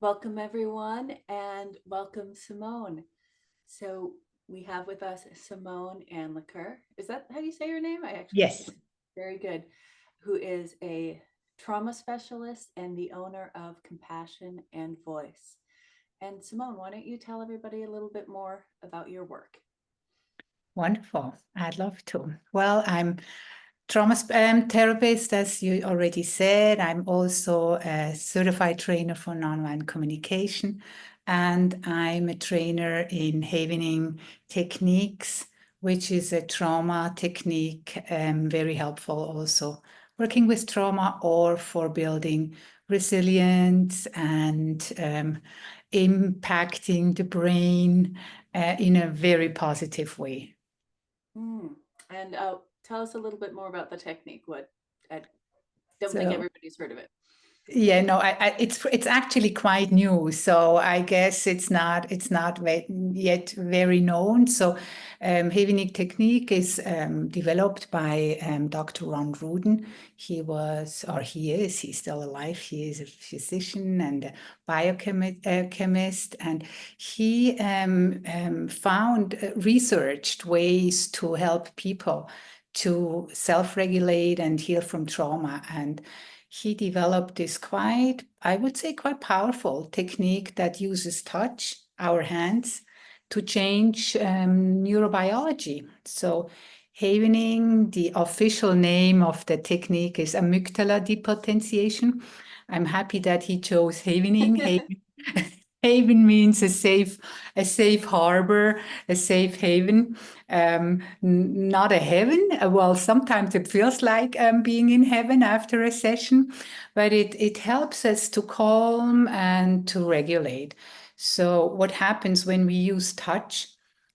Welcome everyone, and welcome Simone. So we have with us Simone Anliker. Is that how you say your name? I actually Yes. can't. Very good. Who is a trauma specialist and the owner of Compassion and Voice. And Simone, why don't you tell everybody a little bit more about your work? Wonderful. I'd love to. Well, I'm trauma therapist, as you already said. I'm also a certified trainer for nonviolent communication, and I'm a trainer in Havening techniques, which is a trauma technique, very helpful also working with trauma or for building resilience and impacting the brain in a very positive way. Mm. And tell us a little bit more about the technique. What I don't think So everybody's heard of it. yeah, no, it's actually quite new, so I guess it's not yet very known. So, Havening technique is developed by Dr. Ron Ruden. He's still alive. He is a physician and a biochemist, and he found researched ways to help people to self-regulate and heal from trauma. And he developed this I would say, quite powerful technique that uses touch, our hands, to change neurobiology. So, Havening, the official name of the technique is amygdala depotentiation. I'm happy that he chose Havening. Haven means a safe harbor, a safe haven, not a heaven. Well, sometimes it feels like being in heaven after a session, but it helps us to calm and to regulate. So, what happens when we use touch?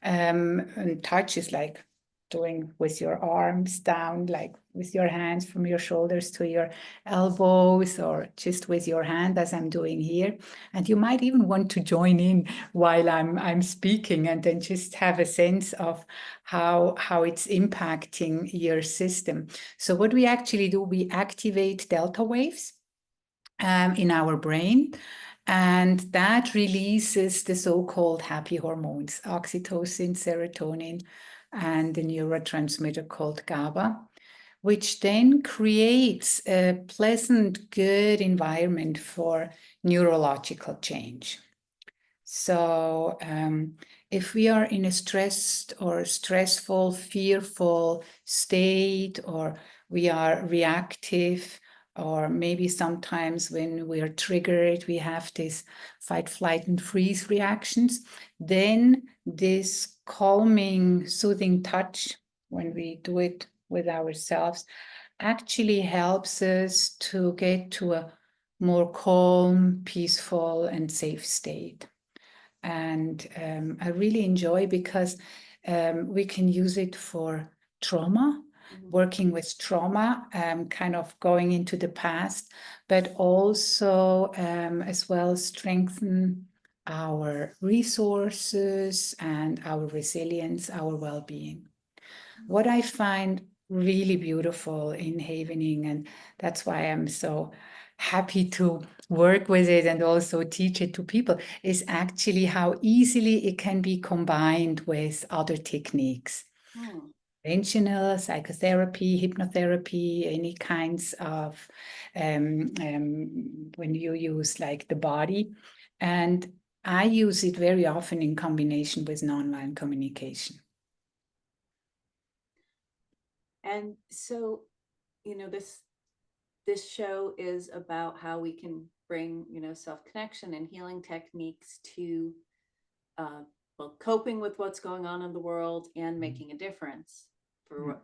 And touch is like doing with your arms down, like with your hands from your shoulders to your elbows, or just with your hand as I'm doing here. And you might even want to join in while I'm speaking, and then just have a sense of how it's impacting your system. So what we actually do, we activate delta waves in our brain, and that releases the so-called happy hormones, oxytocin, serotonin, and the neurotransmitter called GABA, which then creates a pleasant, good environment for neurological change. So, if we are in a stressed or stressful, fearful state, or we are reactive, or maybe sometimes when we are triggered, we have this fight, flight, and freeze reactions, then this calming, soothing touch, when we do it with ourselves, actually helps us to get to a more calm, peaceful, and safe state. And I really enjoy because we can use it for trauma, working with trauma, kind of going into the past, but also as well strengthen our resources and our resilience, our well-being. What I find really beautiful in Havening, and that's why I'm so happy to work with it and also teach it to people, is actually how easily it can be combined with other techniques. Hmm. Conventional psychotherapy, hypnotherapy, any kinds of when you use like the body. And I use it very often in combination with nonviolent communication. And so, this show is about how we can bring self-connection and healing techniques to uh, well, coping with what's going on in the world and making a difference for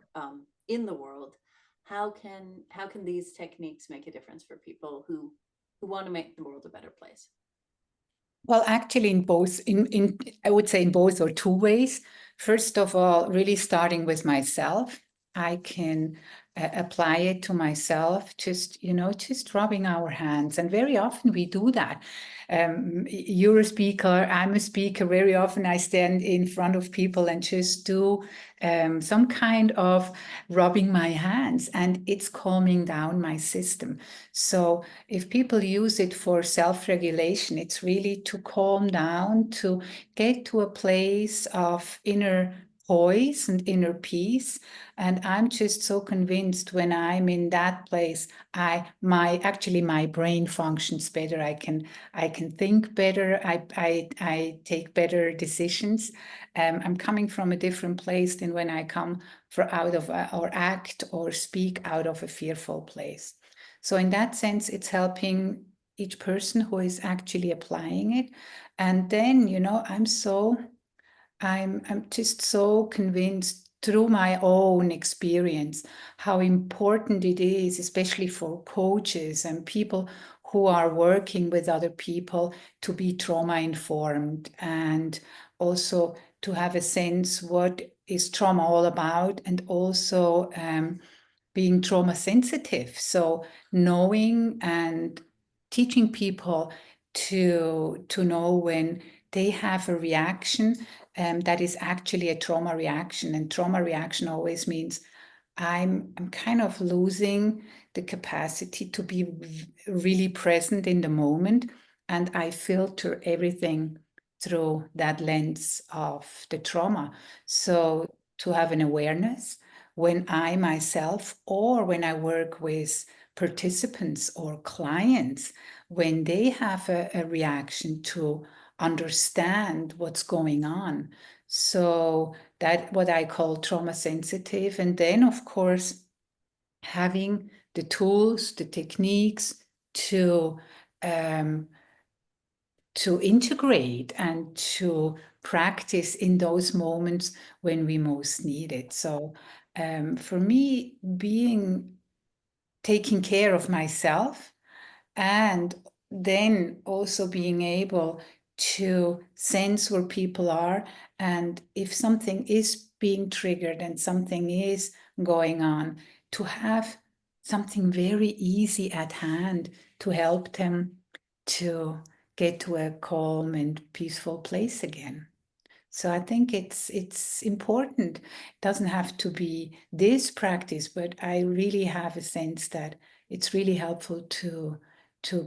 in the world. How can these techniques make a difference for people who want to make the world a better place? Well, actually, in both, in I would say in both or two ways. First of all, really starting with myself, I can apply it to myself, just, just rubbing our hands. And very often we do that. You're a speaker, I'm a speaker. Very often I stand in front of people and just do some kind of rubbing my hands, and it's calming down my system. So if people use it for self-regulation, it's really to calm down, to get to a place of inner poise and inner peace. And I'm just so convinced when I'm in that place, my brain functions better. I can think better. I take better decisions. I'm coming from a different place than when I come out of or act or speak out of a fearful place. So in that sense, it's helping each person who is actually applying it. And then, I'm just so convinced through my own experience how important it is, especially for coaches and people who are working with other people, to be trauma informed, and also to have a sense what is trauma all about, and also being trauma sensitive. So knowing and teaching people to know when they have a reaction that is actually a trauma reaction. And trauma reaction always means I'm kind of losing the capacity to be really present in the moment, and I filter everything through that lens of the trauma. So to have an awareness when I myself, or when I work with participants or clients, when they have a reaction, to understand what's going on. So that what I call trauma sensitive. And then, of course, having the tools, the techniques to integrate and to practice in those moments when we most need it. So for me, taking care of myself, and then also being able to sense where people are, and if something is being triggered and something is going on, to have something very easy at hand to help them to get to a calm and peaceful place again. So I think it's important. It doesn't have to be this practice, but I really have a sense that it's really helpful to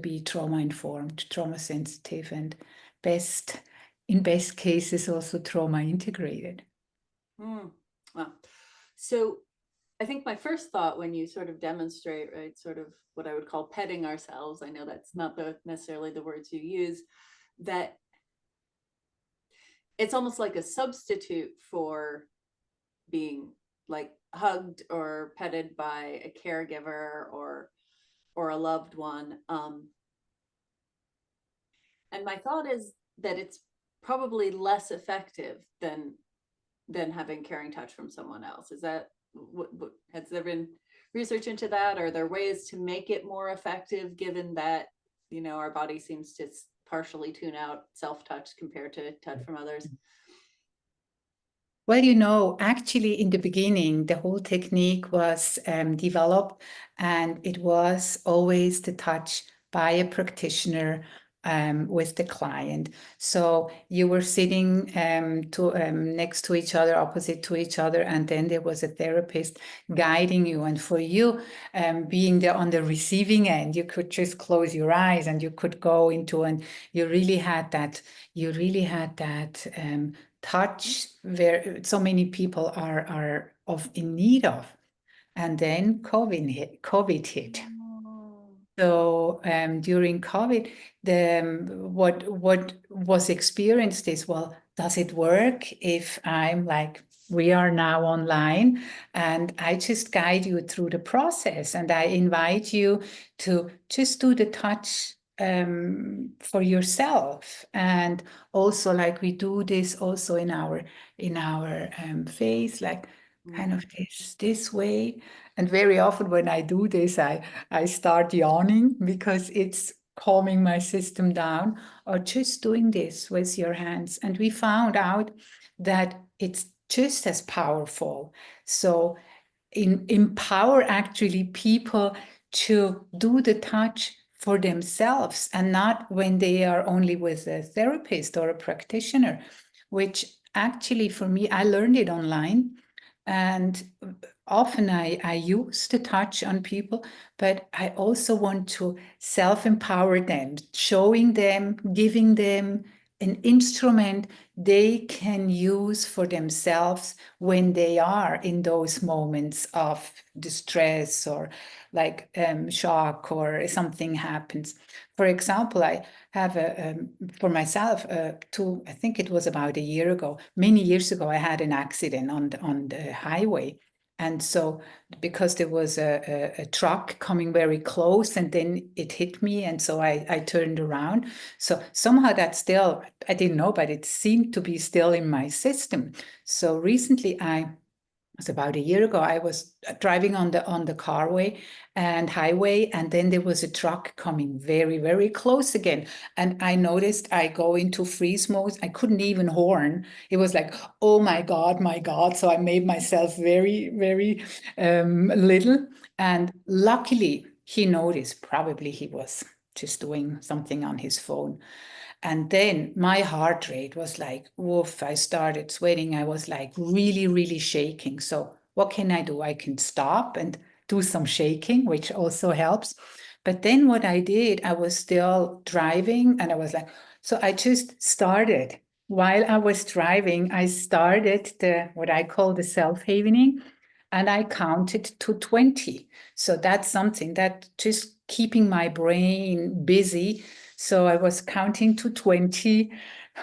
be trauma informed, trauma sensitive, and in best cases also trauma integrated. Wow. So I think my first thought when you sort of demonstrate, right, sort of what I would call petting ourselves, I know that's not necessarily the words you use, that it's almost like a substitute for being like hugged or petted by a caregiver or a loved one. And my thought is that it's probably less effective than having caring touch from someone else. Is that what has there been research into that? Are there ways to make it more effective, given that our body seems to partially tune out self-touch compared to touch from others? Well, actually, in the beginning, the whole technique was developed, and it was always the touch by a practitioner with the client. So you were sitting next to each other, opposite to each other, and then there was a therapist guiding you. And for you, being there on the receiving end, you could just close your eyes and you could go into, and you really had that. Touch where so many people are in need of. And then COVID hit. So during COVID, what was experienced is, well, does it work if I'm like, we are now online, and I just guide you through the process, and I invite you to just do the touch for yourself, and also like we do this also in our face, like kind of this way. And very often when I do this, I start yawning because it's calming my system down, or just doing this with your hands. And we found out that it's just as powerful. So empower actually people to do the touch for themselves and not when they are only with a therapist or a practitioner, which actually for me, I learned it online. And often I use the touch on people, but I also want to self-empower them, showing them, giving them an instrument they can use for themselves when they are in those moments of distress or like shock or something happens. For example, I have for myself, I think it was about a year ago, many years ago, I had an accident on the highway. And so because there was a truck coming very close and then it hit me. And so I turned around. So somehow that still, I didn't know, but it seemed to be still in my system. So recently it was about a year ago, I was driving on the carway and highway, and then there was a truck coming very, very close again. And I noticed I go into freeze mode. I couldn't even horn. It was like, oh my God, my God. So I made myself very, very little. And luckily he noticed, probably he was just doing something on his phone. And then my heart rate was like, woof, I started sweating. I was like really, really shaking. So what can I do? I can stop and do some shaking, which also helps. But then what I did, I was still driving and I was like, so I just started. While I was driving, I started what I call the self-havening, and I counted to 20. So that's something that just keeping my brain busy. So I was counting to 20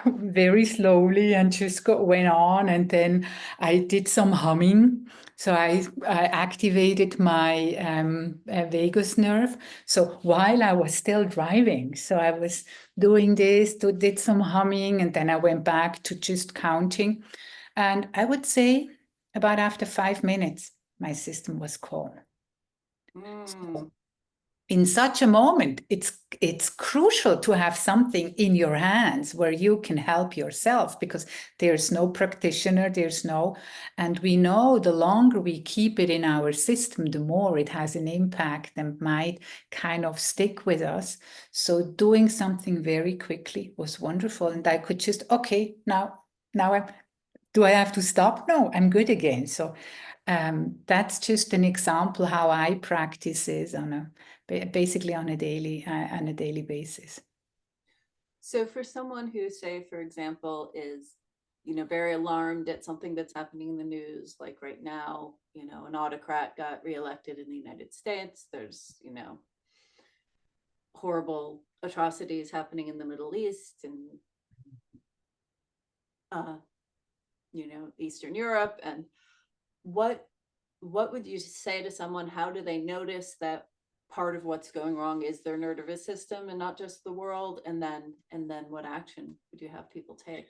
very slowly and just went on. And then I did some humming. So I activated my vagus nerve. So while I was still driving, so I was doing this, did some humming, and then I went back to just counting. And I would say about after 5 minutes, my system was calm. So in such a moment, it's crucial to have something in your hands where you can help yourself, because there's no practitioner, and we know the longer we keep it in our system, the more it has an impact and might kind of stick with us. So doing something very quickly was wonderful. And I could just, okay, now do I have to stop? No, I'm good again. So that's just an example how I practice this basically on a daily basis. So for someone who, say, for example, is, very alarmed at something that's happening in the news, like right now, an autocrat got reelected in the United States. There's, horrible atrocities happening in the Middle East and, Eastern Europe. And what would you say to someone? How do they notice that part of what's going wrong is their nervous system and not just the world? And then what action would you have people take?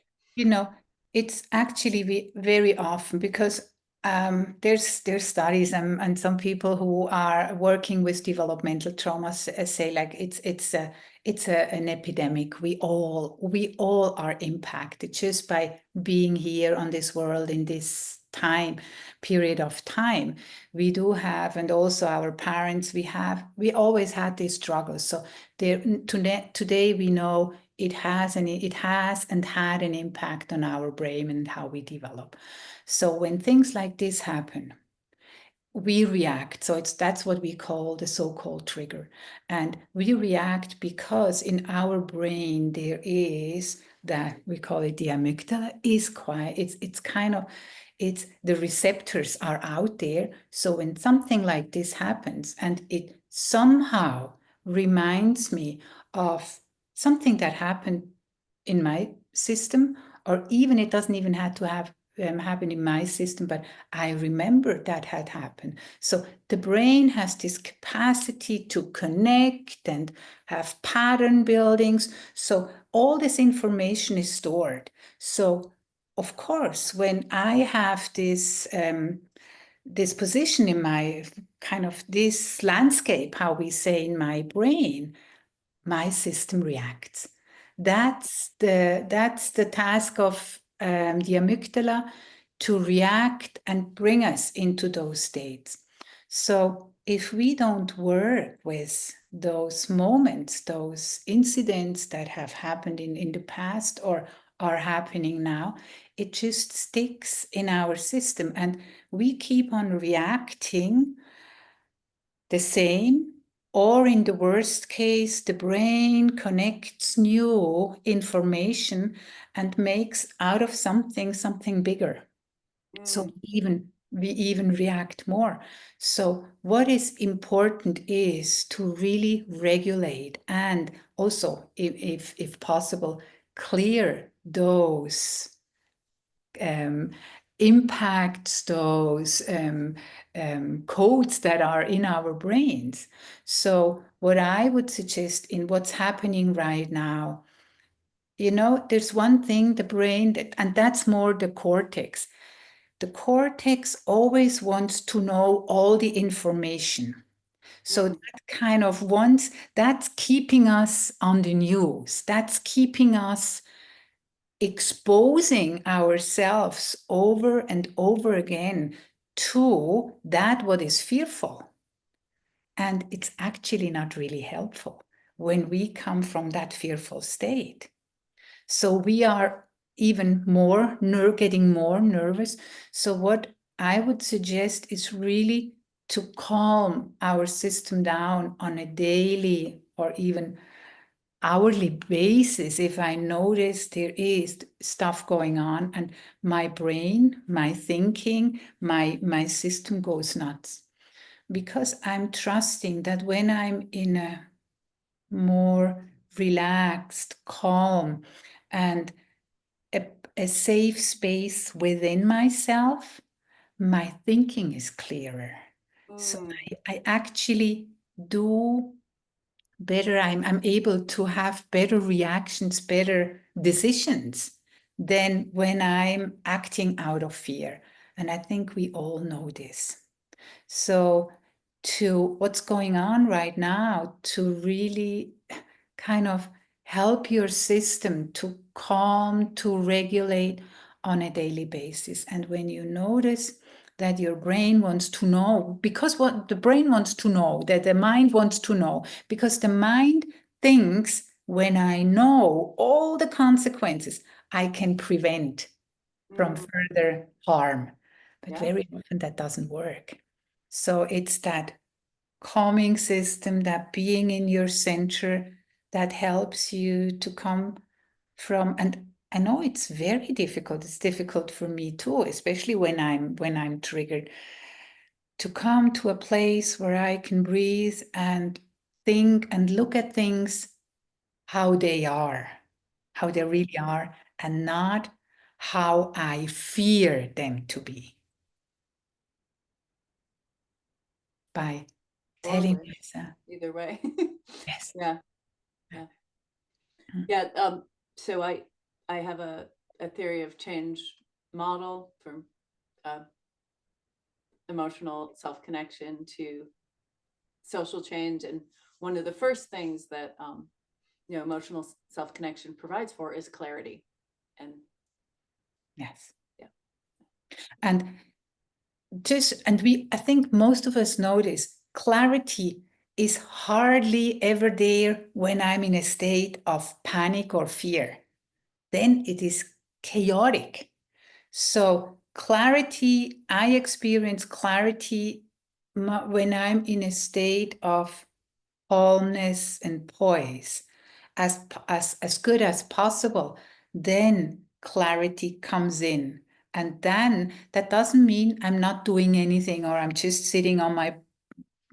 It's actually very often because there's studies and some people who are working with developmental traumas say like it's an epidemic. We all are impacted just by being here on this world in this period of time. We do have, and also our parents, we always had these struggles. So today we know it has and had an impact on our brain and how we develop. So when things like this happen, we react. So that's what we call the so-called trigger. And we react because in our brain there is that, we call it the amygdala, is quiet. It's the receptors are out there. So when something like this happens and it somehow reminds me of something that happened in my system, or even it doesn't even have to have happen in my system, but I remember that had happened. So the brain has this capacity to connect and have pattern buildings. So all this information is stored. So of course, when I have this this position in my kind of this landscape, how we say in my brain, my system reacts. That's the task of the amygdala, to react and bring us into those states. So if we don't work with those moments, those incidents that have happened in the past or are happening now, it just sticks in our system and we keep on reacting the same, or in the worst case, the brain connects new information and makes out of something bigger. So we even react more. So what is important is to really regulate and also, if possible, clear those impacts, those codes that are in our brains. So what I would suggest in what's happening right now, there's one thing, the brain, and that's more the cortex. The cortex always wants to know all the information. So that kind of wants, that's keeping us on the news. That's keeping us exposing ourselves over and over again to that what is fearful. And it's actually not really helpful when we come from that fearful state. So we are even more getting more nervous. So what I would suggest is really to calm our system down on a daily or even hourly basis. If I notice there is stuff going on and my brain, my thinking, my system goes nuts, because I'm trusting that when I'm in a more relaxed, calm, and a safe space within myself, my thinking is clearer. So I actually do better. I'm able to have better reactions, better decisions than when I'm acting out of fear. And I think we all know this. So to what's going on right now, to really kind of help your system to calm, to regulate on a daily basis. And when you notice that your brain wants to know, because what the brain wants to know, that the mind wants to know, because the mind thinks, when I know all the consequences, I can prevent from further harm. But very often that doesn't work. So it's that calming system, that being in your center, that helps you to come from, and I know it's very difficult. It's difficult for me too, especially when I'm triggered, to come to a place where I can breathe and think and look at things how they are, how they really are, and not how I fear them to be. By Or telling wish, myself, either way. yes. Yeah, yeah, Mm. yeah. So I have a theory of change model from emotional self-connection to social change, and one of the first things that emotional self-connection provides for is clarity. And Yes. yeah, And I think most of us notice clarity is hardly ever there when I'm in a state of panic or fear. Then it is chaotic. So clarity, I experience clarity when I'm in a state of calmness and poise, as good as possible. Then clarity comes in. And then that doesn't mean I'm not doing anything or I'm just sitting on my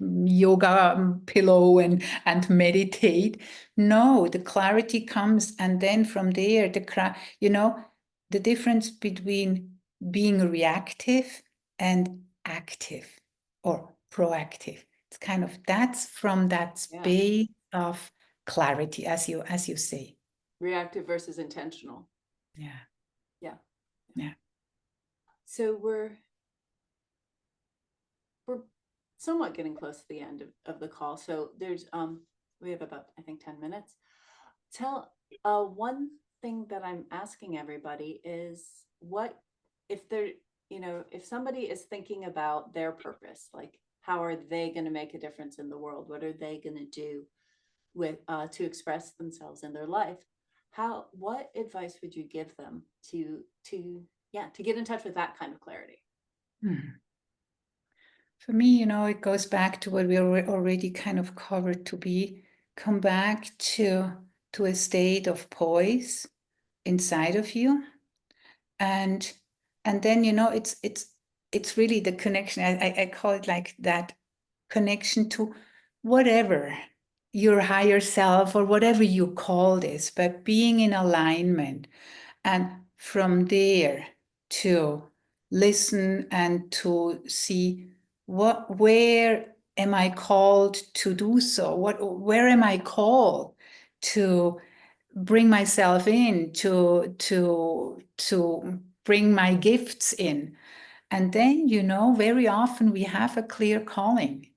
yoga pillow and meditate. No, the clarity comes, and then from there, the difference between being reactive and active or proactive. It's kind of, that's from that yeah. space of clarity, as you say. Reactive versus intentional. Yeah. Yeah. Yeah. So we're somewhat getting close to the end of the call. So there's we have about, I think, 10 minutes. Tell one thing that I'm asking everybody is, what if there if somebody is thinking about their purpose, like how are they going to make a difference in the world? What are they going to do with to express themselves in their life? What advice would you give them to get in touch with that kind of clarity? For me, it goes back to what we already kind of covered, come back to a state of poise inside of you. And then, it's really the connection. I call it like that connection to whatever your higher self or whatever you call this, but being in alignment. And from there to listen and to see where am I called to do so? Where am I called to bring myself in, to bring my gifts in? And then, very often we have a clear calling.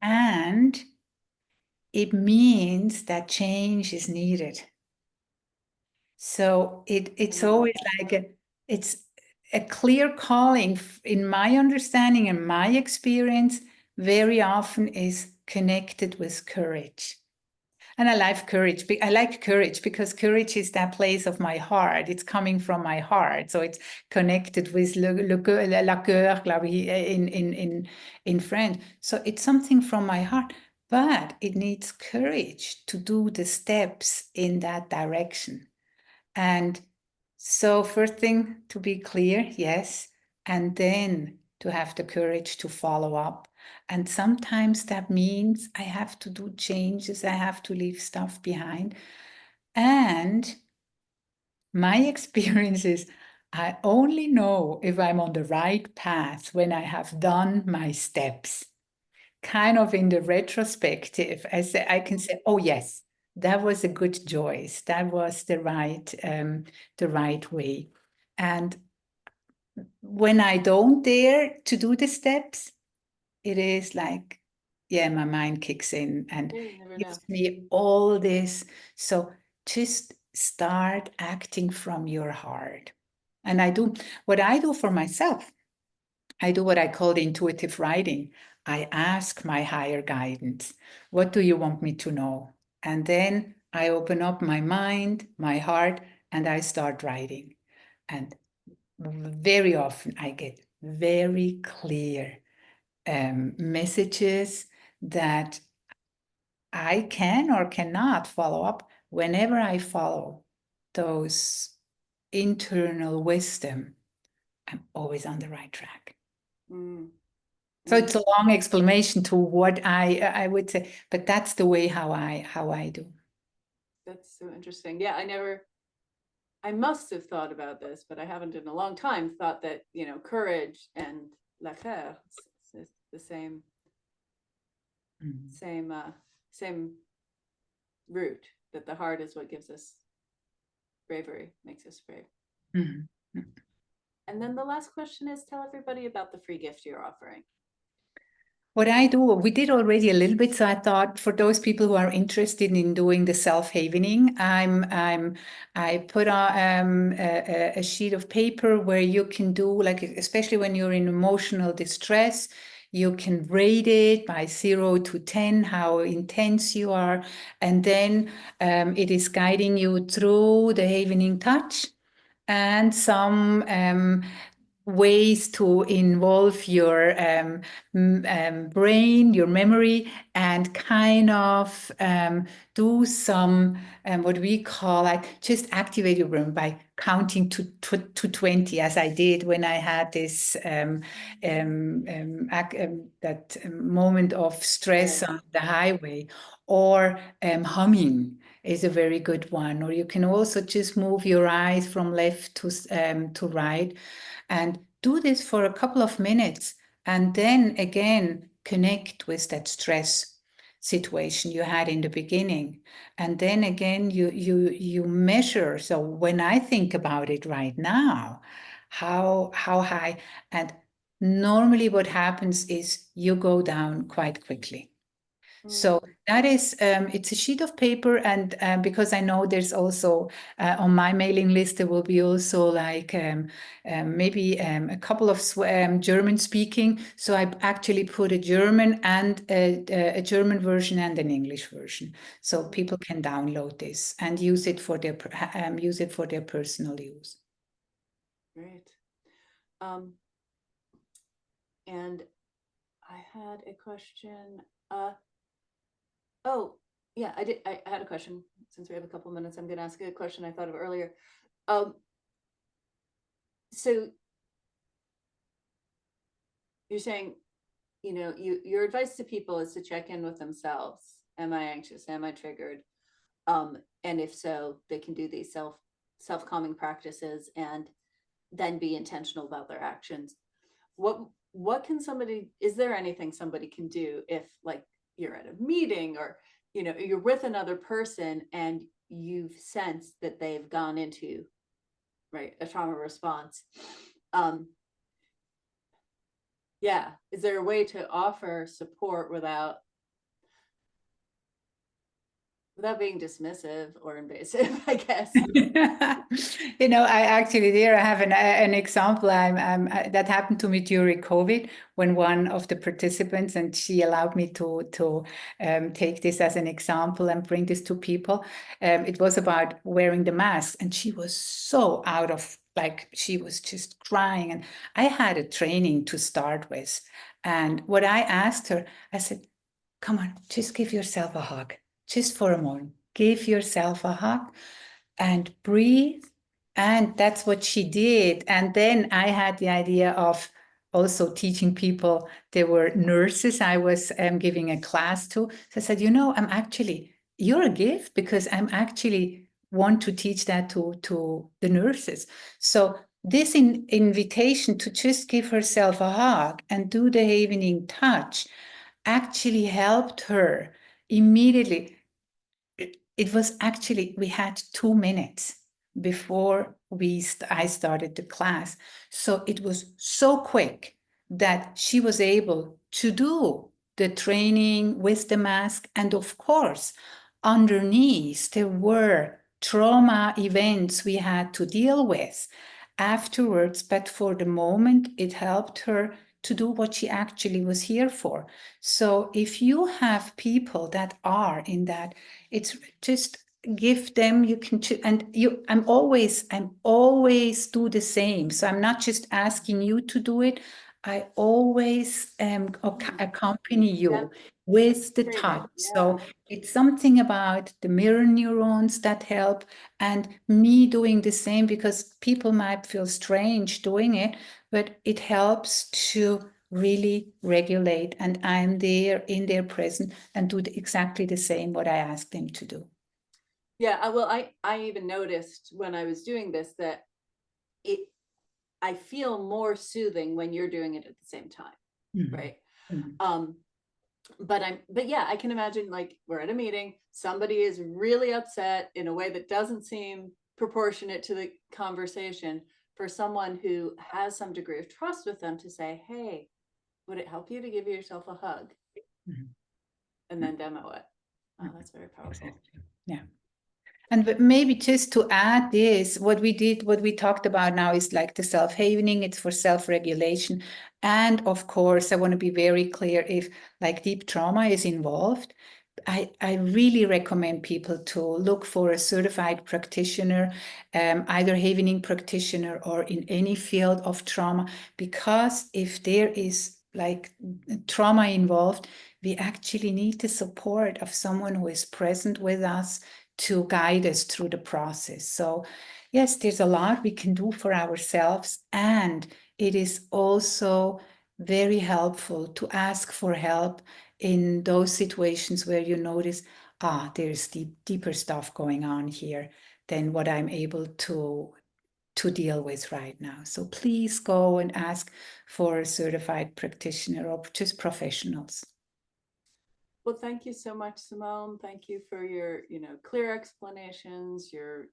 And it means that change is needed. So it's always like it's a clear calling, in my understanding and my experience, very often is connected with courage. And I like courage. I like courage because courage is that place of my heart. It's coming from my heart. So it's connected with la cœur, in French. So it's something from my heart, but it needs courage to do the steps in that direction. And so first thing, to be clear, yes, and then to have the courage to follow up. And sometimes that means I have to do changes, I have to leave stuff behind. And my experience is I only know if I'm on the right path when I have done my steps. Kind of in the retrospective, I can say, oh yes, that was a good choice. That was the right way. And when I don't dare to do the steps, it is like, yeah, my mind kicks in and gives me all this. So just start acting from your heart. And what I do for myself. I do what I call the intuitive writing. I ask my higher guidance, what do you want me to know? And then I open up my mind, my heart, and I start writing. And very often I get very clear messages that I can or cannot follow up. Whenever I follow those internal wisdom, I'm always on the right track. So it's a long explanation to what I would say, but that's the way how I do. That's so interesting. Yeah, I must have thought about this, but I haven't in a long time thought that, courage and la cœur is the same same root, that the heart is what gives us bravery, makes us brave. And then the last question is, tell everybody about the free gift you're offering. What I do, we did already a little bit. So I thought for those people who are interested in doing the self-havening, I put on a sheet of paper where you can do, like, especially when you're in emotional distress, you can rate it by 0 to 10, how intense you are. And then it is guiding you through the havening touch and some ways to involve your brain, your memory, and kind of do some what we call like just activate your brain by counting to 20, as I did when I had this that moment of stress on the highway, or humming is a very good one. Or you can also just move your eyes from left to right and do this for a couple of minutes. And then again, connect with that stress situation you had in the beginning. And then again, you measure. So when I think about it right now, how high, and normally what happens is you go down quite quickly. So that is, it's a sheet of paper, and because I know there's also on my mailing list, there will be also like maybe a couple of German speaking. So I actually put a German and a German version and an English version, so people can download this and use it for their personal use. Great. And I had a question. Oh, yeah, I had a question. Since we have a couple minutes, I'm going to ask a question I thought of earlier. So you're saying, you know, your advice to people is to check in with themselves. Am I anxious? Am I triggered? And if so, they can do these self-calming practices and then be intentional about their actions. What can somebody, is there anything somebody can do if, like, you're at a meeting, or, you know, you're with another person and you've sensed that they've gone into, right, a trauma response? Yeah, is there a way to offer support without being dismissive or invasive, I guess? You know, I actually there I have an example. That happened to me during COVID, when one of the participants, and she allowed me to take this as an example and bring this to people. It was about wearing the mask, and she was so out of, like, she was just crying, and I had a training to start with, and what I asked her, I said, "Come on, just give yourself a hug, just for a moment. Give yourself a hug and breathe." And that's what she did. And then I had the idea of also teaching people. There were nurses I was giving a class to. So I said, you know, you're a gift, because I'm actually want to teach that to the nurses. So this invitation to just give herself a hug and do the evening touch actually helped her immediately. It was actually, we had 2 minutes before I started the class. So it was so quick that she was able to do the training with the mask. And of course, underneath, there were trauma events we had to deal with afterwards. But for the moment, it helped her to do what she actually was here for. So if you have people that are in that, it's just give them, you can and you I'm always do the same. So I'm not just asking you to do it, I always accompany you with the touch. So it's something about the mirror neurons that help, and me doing the same, because people might feel strange doing it, but it helps to really regulate, and I'm there in their presence and do exactly the same what I asked them to do. Yeah, well, I even noticed when I was doing this that I feel more soothing when you're doing it at the same time, right? But yeah, I can imagine, like, we're at a meeting, somebody is really upset in a way that doesn't seem proportionate to the conversation. For someone who has some degree of trust with them to say, hey, would it help you to give yourself a hug? And then demo it. Oh, that's very powerful. Exactly. Yeah. And maybe just to add this, what we talked about now is like the self-havening, it's for self-regulation. And of course, I want to be very clear, if like deep trauma is involved, I really recommend people to look for a certified practitioner, either havening practitioner or in any field of trauma, because if there is like trauma involved, we actually need the support of someone who is present with us to guide us through the process. So yes, there's a lot we can do for ourselves, and it is also very helpful to ask for help in those situations where you notice, there's deeper stuff going on here than what I'm able to deal with right now. So please go and ask for a certified practitioner or just professionals. Well, thank you so much, Simone. Thank you for your, clear explanations, your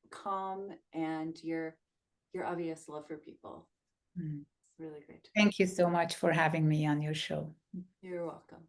calm, and your obvious love for people. It's really great. Thank you so much for having me on your show. You're welcome.